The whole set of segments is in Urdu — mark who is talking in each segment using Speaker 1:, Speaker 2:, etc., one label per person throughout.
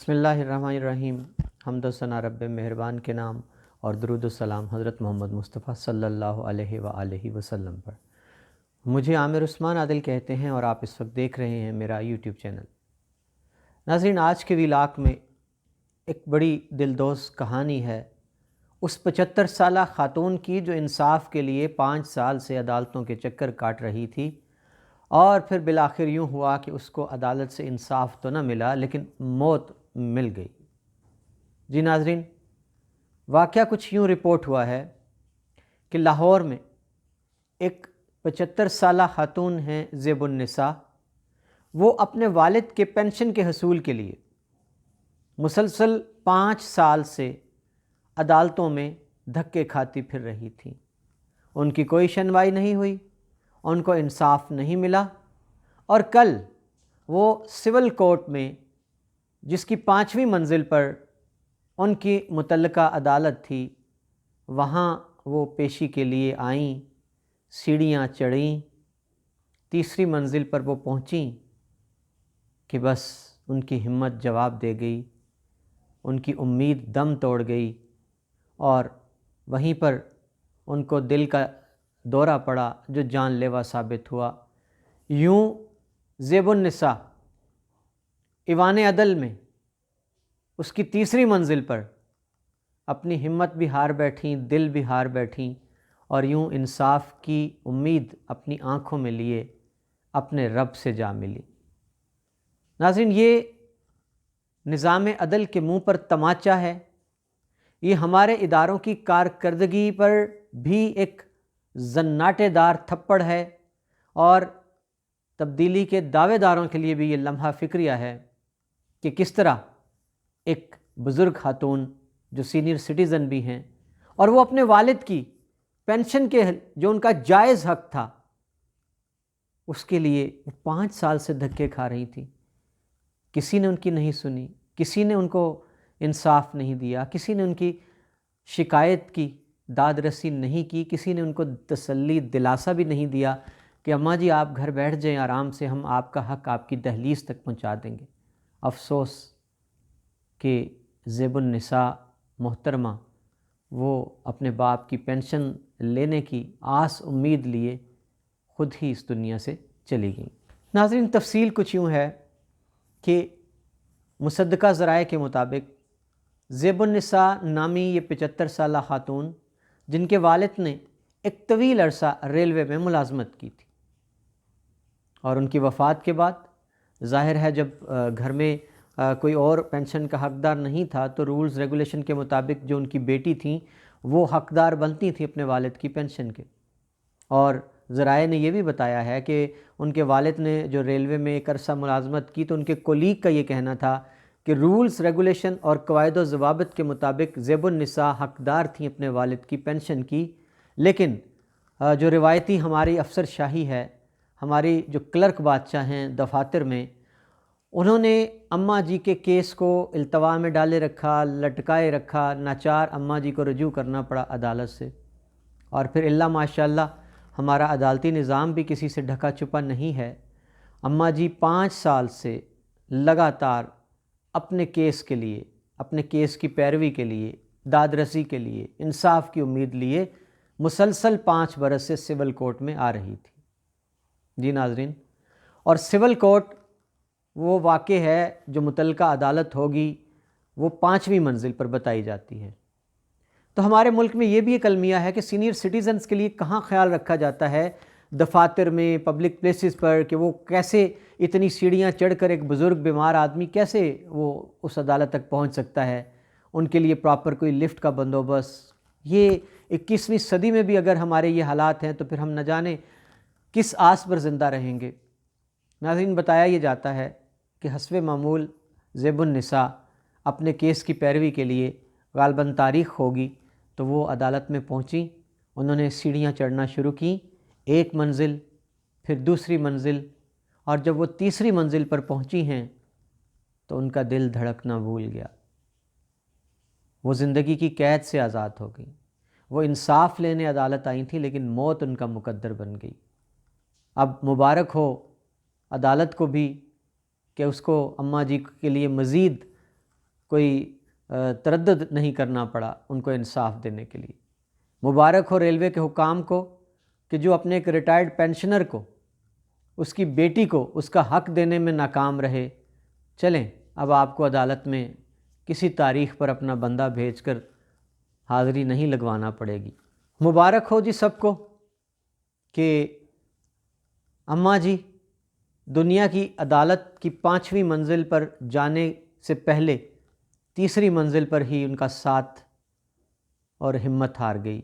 Speaker 1: بسم اللہ الرحمن الرحیم۔ حمد و ثنا رب مہربان کے نام اور درود و سلام حضرت محمد مصطفیٰ صلی اللہ علیہ وآلہ وسلم پر۔ مجھے عامر عثمان عادل کہتے ہیں اور آپ اس وقت دیکھ رہے ہیں میرا یوٹیوب چینل۔ ناظرین، آج کے ویلاگ میں ایک بڑی دلدوز کہانی ہے اس 75 سالہ خاتون کی جو انصاف کے لیے 5 سال سے عدالتوں کے چکر کاٹ رہی تھی، اور پھر بالآخر یوں ہوا کہ اس کو عدالت سے انصاف تو نہ ملا لیکن موت مل گئی۔ جی ناظرین، واقعہ کچھ یوں رپورٹ ہوا ہے کہ لاہور میں ایک 75 سالہ خاتون ہیں زیب النساء، وہ اپنے والد کے پینشن کے حصول کے لیے مسلسل 5 سال سے عدالتوں میں دھکے کھاتی پھر رہی تھیں۔ ان کی کوئی سنوائی نہیں ہوئی، ان کو انصاف نہیں ملا، اور کل وہ سول کورٹ میں جس کی 5ویں منزل پر ان کی متعلقہ عدالت تھی، وہاں وہ پیشی کے لیے آئیں، سیڑھیاں چڑھیں، تیسری منزل پر وہ پہنچیں کہ بس ان کی ہمت جواب دے گئی، ان کی امید دم توڑ گئی، اور وہیں پر ان کو دل کا دورہ پڑا جو جان لیوا ثابت ہوا۔ یوں زیب النساء ایوان عدل میں اس کی تیسری منزل پر اپنی ہمت بھی ہار بیٹھیں، دل بھی ہار بیٹھیں، اور یوں انصاف کی امید اپنی آنکھوں میں لیے اپنے رب سے جا ملی۔ ناظرین، یہ نظام عدل کے منہ پر تماچا ہے، یہ ہمارے اداروں کی کارکردگی پر بھی ایک زناٹے دار تھپڑ ہے، اور تبدیلی کے دعوے داروں کے لیے بھی یہ لمحہ فکریہ ہے کہ کس طرح ایک بزرگ خاتون جو سینئر سٹیزن بھی ہیں، اور وہ اپنے والد کی پینشن کے جو ان کا جائز حق تھا اس کے لیے 5 سال سے دھکے کھا رہی تھی۔ کسی نے ان کی نہیں سنی، کسی نے ان کو انصاف نہیں دیا، کسی نے ان کی شکایت کی داد رسی نہیں کی، کسی نے ان کو تسلی دلاسا بھی نہیں دیا کہ اماں جی آپ گھر بیٹھ جائیں آرام سے، ہم آپ کا حق آپ کی دہلیز تک پہنچا دیں گے۔ افسوس کہ زیب النساء محترمہ وہ اپنے باپ کی پینشن لینے کی آس امید لیے خود ہی اس دنیا سے چلی گئیں۔ ناظرین، تفصیل کچھ یوں ہے کہ مصدقہ ذرائع کے مطابق زیب النساء نامی یہ 75 سالہ خاتون، جن کے والد نے ایک طویل عرصہ ریلوے میں ملازمت کی تھی، اور ان کی وفات کے بعد ظاہر ہے جب گھر میں کوئی اور پینشن کا حقدار نہیں تھا تو رولز ریگولیشن کے مطابق جو ان کی بیٹی تھیں وہ حقدار بنتی تھیں اپنے والد کی پینشن کے۔ اور ذرائع نے یہ بھی بتایا ہے کہ ان کے والد نے جو ریلوے میں ایک عرصہ ملازمت کی تو ان کے کولیگ کا یہ کہنا تھا کہ رولز ریگولیشن اور قواعد و ضوابط کے مطابق زیب النساء حقدار تھیں اپنے والد کی پینشن کی، لیکن جو روایتی ہماری افسر شاہی ہے، ہماری جو کلرک بادشاہ ہیں دفاتر میں، انہوں نے اماں جی کے کیس کو التوا میں ڈالے رکھا، لٹکائے رکھا، ناچار اماں جی کو رجوع کرنا پڑا عدالت سے۔ اور پھر اللہ ماشاء اللہ ہمارا عدالتی نظام بھی کسی سے ڈھکا چھپا نہیں ہے۔ اماں جی 5 سال سے لگاتار اپنے کیس کے لیے، اپنے کیس کی پیروی کے لیے، داد رسی کے لیے، انصاف کی امید لیے مسلسل 5 برس سے سول کورٹ میں آ رہی تھی۔ جی ناظرین، اور سول کورٹ وہ واقع ہے جو متعلقہ عدالت ہوگی وہ 5ویں منزل پر بتائی جاتی ہے۔ تو ہمارے ملک میں یہ بھی ایک المیہ ہے کہ سینئر سٹیزنز کے لیے کہاں خیال رکھا جاتا ہے دفاتر میں، پبلک پلیسز پر، کہ وہ کیسے اتنی سیڑھیاں چڑھ کر ایک بزرگ بیمار آدمی کیسے وہ اس عدالت تک پہنچ سکتا ہے، ان کے لیے پراپر کوئی لفٹ کا بندوبست۔ یہ 21ویں صدی میں بھی اگر ہمارے یہ حالات ہیں تو پھر ہم نہ جانے کس آس پر زندہ رہیں گے۔ ناظرین، بتایا یہ جاتا ہے کہ حسب معمول زیب النساء اپنے کیس کی پیروی کے لیے غالباً تاریخ ہوگی تو وہ عدالت میں پہنچیں، انہوں نے سیڑھیاں چڑھنا شروع کیں، 1 منزل، پھر دوسری منزل، اور جب وہ تیسری منزل پر پہنچی ہیں تو ان کا دل دھڑکنا بھول گیا۔ وہ زندگی کی قید سے آزاد ہو گئی۔ وہ انصاف لینے عدالت آئی تھیں لیکن موت ان کا مقدر بن گئی۔ اب مبارک ہو عدالت کو بھی کہ اس کو اماں جی کے لیے مزید کوئی تردد نہیں کرنا پڑا ان کو انصاف دینے کے لیے۔ مبارک ہو ریلوے کے حکام کو کہ جو اپنے ایک ریٹائرڈ پینشنر کو، اس کی بیٹی کو اس کا حق دینے میں ناکام رہے۔ چلیں اب آپ کو عدالت میں کسی تاریخ پر اپنا بندہ بھیج کر حاضری نہیں لگوانا پڑے گی۔ مبارک ہو جی سب کو کہ اماں جی دنیا کی عدالت کی 5ویں منزل پر جانے سے پہلے 3ری منزل پر ہی ان کا ساتھ اور ہمت ہار گئی،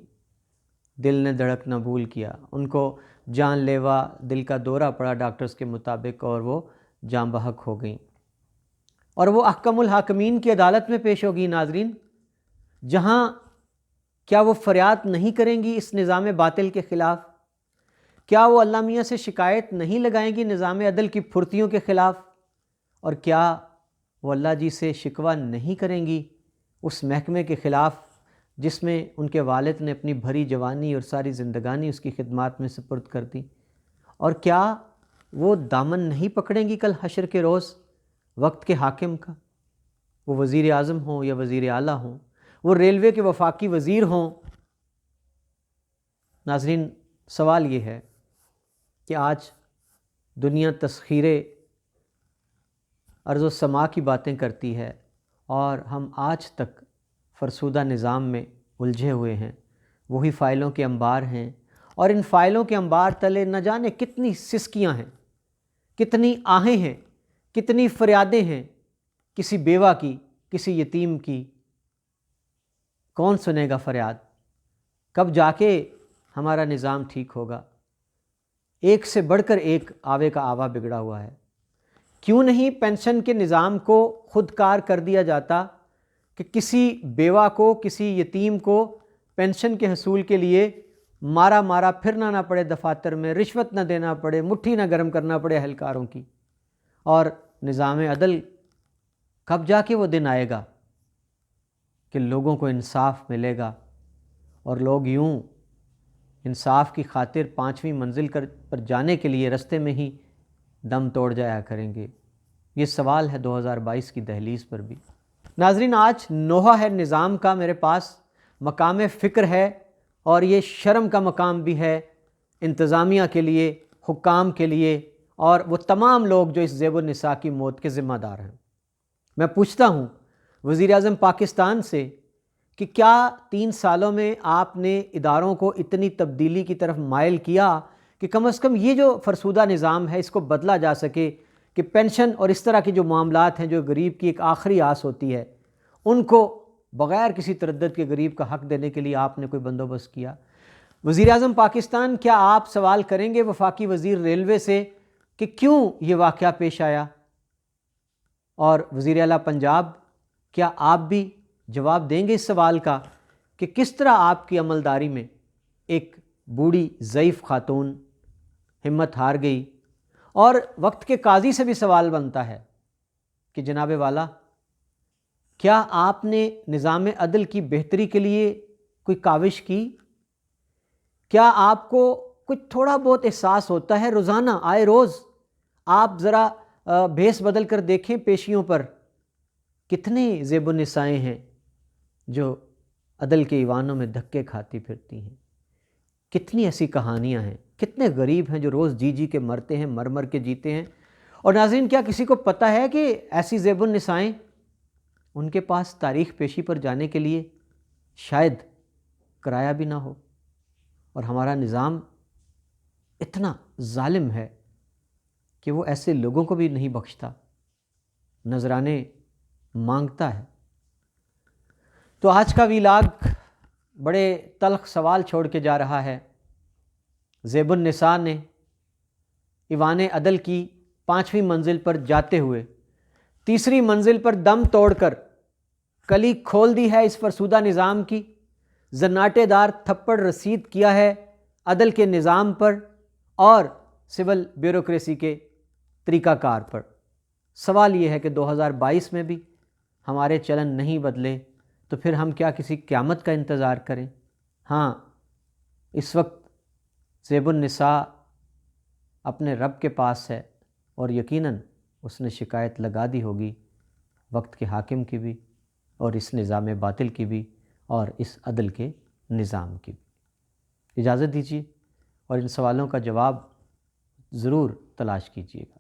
Speaker 1: دل نے دھڑکنا بھول کیا، ان کو جان لیوا دل کا دورہ پڑا ڈاکٹرز کے مطابق، اور وہ جاں بحق ہو گئیں، اور وہ احکم الحاکمین کی عدالت میں پیش ہوگی ناظرین، جہاں کیا وہ فریاد نہیں کریں گی اس نظام باطل کے خلاف؟ کیا وہ اللہ میاں سے شکایت نہیں لگائیں گی نظام عدل کی پھرتیوں کے خلاف؟ اور کیا وہ اللہ جی سے شکوہ نہیں کریں گی اس محکمے کے خلاف جس میں ان کے والد نے اپنی بھری جوانی اور ساری زندگانی اس کی خدمات میں سپرد کر دی؟ اور کیا وہ دامن نہیں پکڑیں گی کل حشر کے روز وقت کے حاکم کا؟ وہ وزیر اعظم ہوں یا وزیر اعلیٰ ہوں، وہ ریلوے کے وفاقی وزیر ہوں۔ ناظرین سوال یہ ہے کہ آج دنیا تسخیر ارض و سما کی باتیں کرتی ہے اور ہم آج تک فرسودہ نظام میں الجھے ہوئے ہیں، وہی فائلوں کے انبار ہیں، اور ان فائلوں کے انبار تلے نہ جانے کتنی سسکیاں ہیں، کتنی آہیں ہیں، کتنی فریادیں ہیں، کسی بیوہ کی، کسی یتیم کی۔ کون سنے گا فریاد؟ کب جا کے ہمارا نظام ٹھیک ہوگا؟ ایک سے بڑھ کر ایک آوے کا آوا بگڑا ہوا ہے۔ کیوں نہیں پینشن کے نظام کو خود کار کر دیا جاتا کہ کسی بیوہ کو، کسی یتیم کو پینشن کے حصول کے لیے مارا مارا پھرنا نہ پڑے دفاتر میں، رشوت نہ دینا پڑے، مٹھی نہ گرم کرنا پڑے اہلکاروں کی؟ اور نظام عدل کب جا کے وہ دن آئے گا کہ لوگوں کو انصاف ملے گا اور لوگ یوں انصاف کی خاطر 5ویں منزل پر جانے کے لیے رستے میں ہی دم توڑ جایا کریں گے؟ یہ سوال ہے 2022 کی دہلیز پر بھی۔ ناظرین آج نوحہ ہے نظام کا میرے پاس، مقام فکر ہے، اور یہ شرم کا مقام بھی ہے انتظامیہ کے لیے، حکام کے لیے، اور وہ تمام لوگ جو اس زیب النساء کی موت کے ذمہ دار ہیں۔ میں پوچھتا ہوں وزیر اعظم پاکستان سے کہ کیا 3 سالوں میں آپ نے اداروں کو اتنی تبدیلی کی طرف مائل کیا کہ کم از کم یہ جو فرسودہ نظام ہے اس کو بدلا جا سکے، کہ پینشن اور اس طرح کے جو معاملات ہیں جو غریب کی ایک آخری آس ہوتی ہے ان کو بغیر کسی تردد کے غریب کا حق دینے کے لیے آپ نے کوئی بندوبست کیا؟ وزیر اعظم پاکستان کیا آپ سوال کریں گے وفاقی وزیر ریلوے سے کہ کیوں یہ واقعہ پیش آیا؟ اور وزیر اعلیٰ پنجاب کیا آپ بھی جواب دیں گے اس سوال کا کہ کس طرح آپ کی عملداری میں ایک بوڑھی ضعیف خاتون ہمت ہار گئی؟ اور وقت کے قاضی سے بھی سوال بنتا ہے کہ جناب والا کیا آپ نے نظام عدل کی بہتری کے لیے کوئی کاوش کی؟ کیا آپ کو کچھ تھوڑا بہت احساس ہوتا ہے روزانہ آئے روز آپ ذرا بھیس بدل کر دیکھیں پیشیوں پر کتنے زیب النسائیں ہیں جو عدل کے ایوانوں میں دھکے کھاتی پھرتی ہیں؟ کتنی ایسی کہانیاں ہیں، کتنے غریب ہیں جو روز جی جی کے مرتے ہیں، مر مر کے جیتے ہیں۔ اور ناظرین کیا کسی کو پتہ ہے کہ ایسی زیب النسائیں ان کے پاس تاریخ پیشی پر جانے کے لیے شاید کرایہ بھی نہ ہو؟ اور ہمارا نظام اتنا ظالم ہے کہ وہ ایسے لوگوں کو بھی نہیں بخشتا، نذرانے مانگتا ہے۔ تو آج کا ویلاگ بڑے تلخ سوال چھوڑ کے جا رہا ہے۔ زیب النساء نے ایوان عدل کی 5ویں منزل پر جاتے ہوئے 3ری منزل پر دم توڑ کر کلی کھول دی ہے اس فرسودہ نظام کی، زناٹے دار تھپڑ رسید کیا ہے عدل کے نظام پر اور سول بیوروکریسی کے طریقہ کار پر۔ سوال یہ ہے کہ 2022 میں بھی ہمارے چلن نہیں بدلے تو پھر ہم کیا کسی قیامت کا انتظار کریں؟ ہاں، اس وقت زیب النساء اپنے رب کے پاس ہے اور یقیناً اس نے شکایت لگا دی ہوگی وقت کے حاکم کی بھی اور اس نظام باطل کی بھی اور اس عدل کے نظام کی بھی۔ اجازت دیجیے اور ان سوالوں کا جواب ضرور تلاش کیجیے گا۔